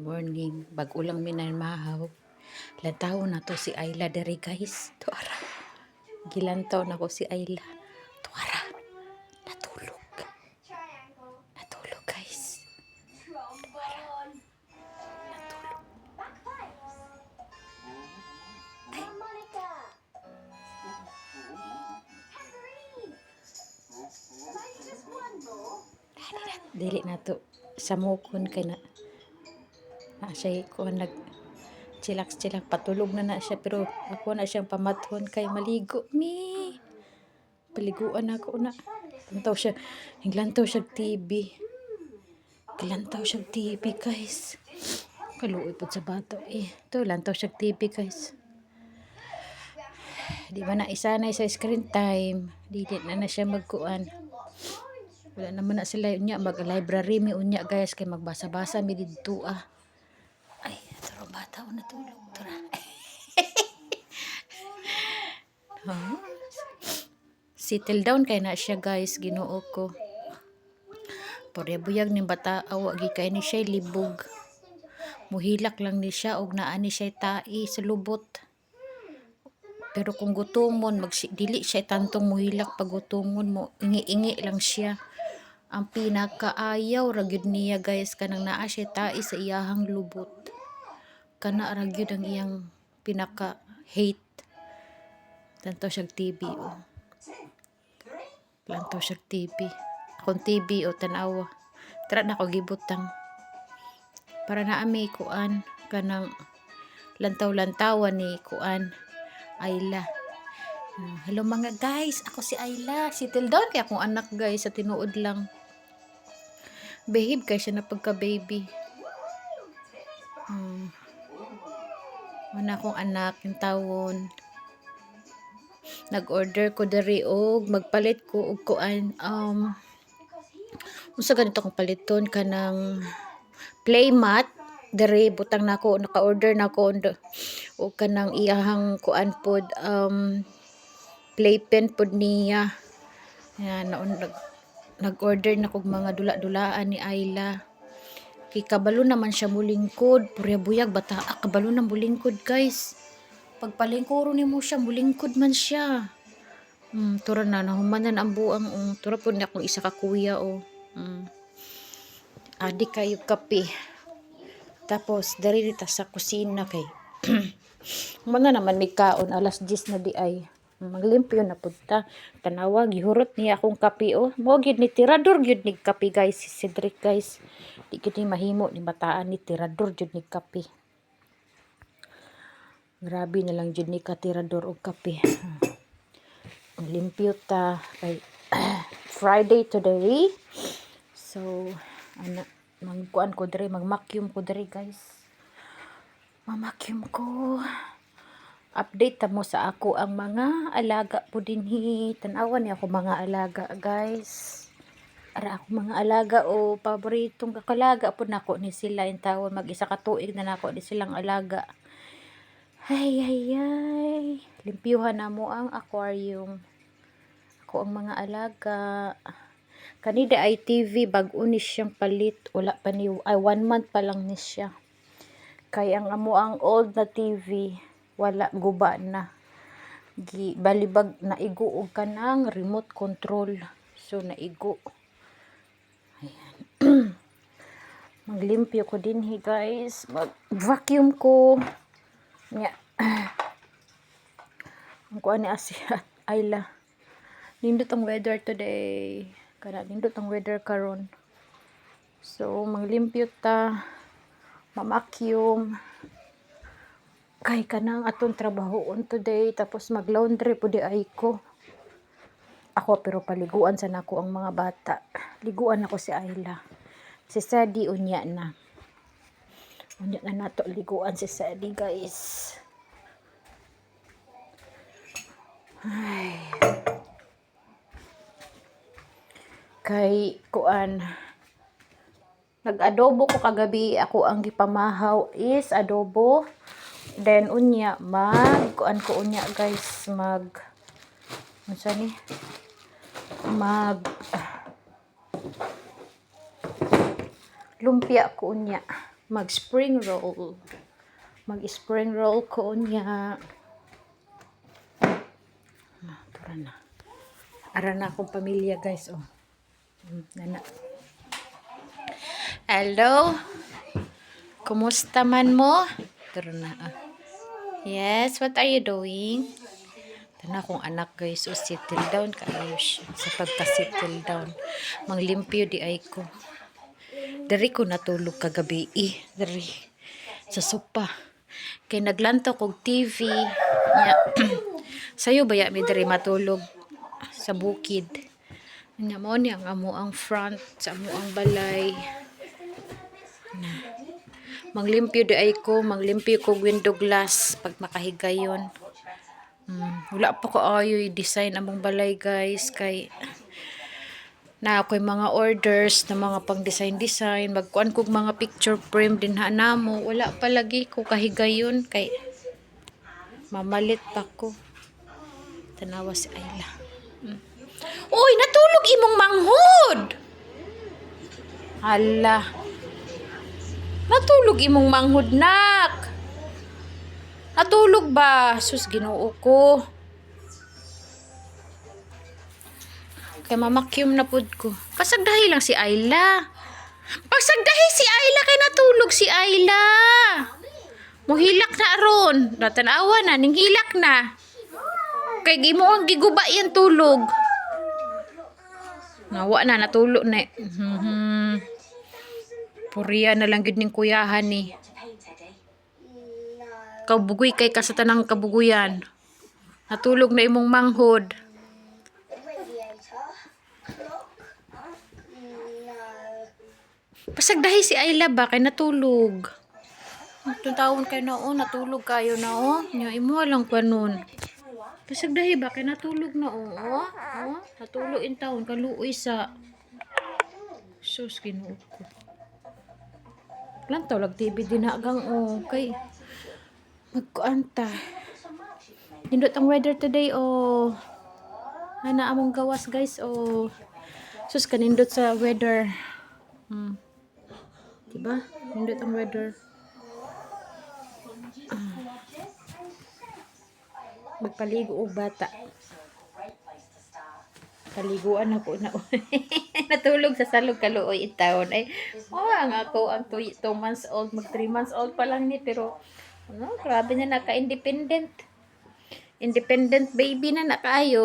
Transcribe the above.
morning. Bago lang minamahaw. Lantaw na to si Ayla dere guys. Tuara. Gilantaw na ko si Ayla. Tuara. Natulog. Natulog guys. Tuara. Natulog. Dili na to. Samukon kay na siya ko nag chillax patulog na siya pero ako na siyang pamathon kay maligo mi paliguan ako na lantaw siya hinglantaw siya TV guys kaluoy pud sa bato to lantaw siya TV guys di ba na isanay sa screen time dili na siya magkuan wala naman na sila unya mag library mi unya guys kay magbasa-basa mi didto ay turo bata o natulog tura settle down kay na siya guys Ginoo ko buyag ni bata awa gi kay ni siya libog muhilak lang ni siya og naa ni siya tai sa lubot pero kung gutomon dili siya tantong muhilak pag gutomon mo ingi lang siya ang pinakaayaw ra gyud niya guys kanang naa siya tai sa iyahang lubot kana ra gyud ang iyang pinaka hate lantaw siya TV lantaw siya TV akong TV tanawa tara na ko gibutang para naami kuan kanang lantaw-lantawan ni kuan Ayla. Hello mga guys, ako si Ayla. Settle down kay akong anak guys sa tinuod lang. Behave kay siya na pagka baby. Mana akong anak yung tawon. Nag-order ko diri og magpalit ko og kuan unsa ganito kong paliton kanang playmat dere butang nako naka-order nako og kanang iyahang kuan pod playpen pod niya yan nag-order na kog mga dula-dulaan ni Ayla kay kabalo naman siya mulingkod buyag bata kabalo na mulingkod guys pagpalingkuro nimo siya mulingkod man siya tura na nahumanan ang buang tura po na akong isa ka kuya adi kayo kape tapos dari dito sa kusina kay mana naman may kaon alas 10 na di ay maglimpyo na punta tanawa gihurot niya akong kape mo gyud ni tirador gyud ni kape guys si Cedric guys di gyud ni mahimo ni bataan ni tirador gyud ni kape grabe na lang gyud ni katirador og kape limpyo ta kay Friday today so magkuan ko diri magmakyum ko diri guys mamakyum ko update ta mo sa ako ang mga alaga po dinhi tan-awan ni ako mga alaga guys ara ako mga alaga paboritong kakalaga po nako ni sila in tawon mag-isa ka tuig na nako ni silang alaga ay limpyuhan na mo ang aquarium ako ang mga alaga kanida ay TV bag-o ni siyang palit wala pa ni 1 month pa lang ni siya kay ang amo ang old na TV wala guba na balibag naigo og kanang remote control so naigo ayan maglimpyo ko dinhi guys mag vacuum ko nya ang kuan ni Ayla nindot ang weather today kana nindot ang weather karon so maglimpyo ta mamakyum kay kanang atong trabahoon today tapos mag-laundry pud ay ko ako pero paliguan sa nako ang mga bata liguan ako si Ayla si Sadi unya na nato liguan si Sadi guys ay kay kuan nag-adobo ko kagabi ako ang gipamahaw is adobo then unya kuan ko unya guys unsa ni lumpia ko unya mag spring roll. Mag spring roll ko niya. Tara na. Ara na akong pamilya guys. Oh. Nana. Hello. Kumusta man mo? Tara na. Yes, what are you doing? Tana akong anak guys. O settle down kayo siya. Sa pagka-settle down. Manglimpyo di ay ko. Dari ko natulog kagabi. Dari. Sa sopa. Kay naglanto kog TV. Sayo baya mi dari matulog sa bukid. Nya mo ni ang amo ang front sa amo ang balay. Manglimpyo di ay ko, manglimpyo ko window glass pag makahigayon. Wala pa ko ayoy design among balay guys kay na ako'y mga orders na mga pang design magkuan kog mga picture frame din ha namo. Wala pa lagi ko kahigayon kay mamalit pa ko. Tanawa si Ayla. Uy, natulog imong manghod. Hala. Natulog imong manghod nak. Natulog ba? Sus, Ginoo ko. Kay mamakyum na pud ko. Pasagdahi lang si Ayla. Pasagdahi si Ayla kay natulog si Ayla. Muhilak na ron. Natanawa na, ning hilak na. Kay gimo ang giguba yan tulog. Nawa na, natulog na. Puriya na lang gid ning kuyahan ni. Kabugoy kay kasatanang kabuguyan. Natulog na imong manghod. Pasagdahi si Ayla ba kay natulog. Taon kay na natulog kayo na Nya imo lang panon. Pasagdahi ba kay natulog na natulog in taon kaluoy sa sus Ginoo ko. Lantaw lag TV dinagang kay magkuanta. Nindot ang weather today ana among gawas guys sus kanindot sa weather. Diba? Nindot ang weather. Magpaligo og bata. Paliguan ako na. Natulog sa salog kaluoy itawon ay ang ako ang 2 months old mag 3 months old pa lang ni pero grabe na naka-independent baby na nakayo.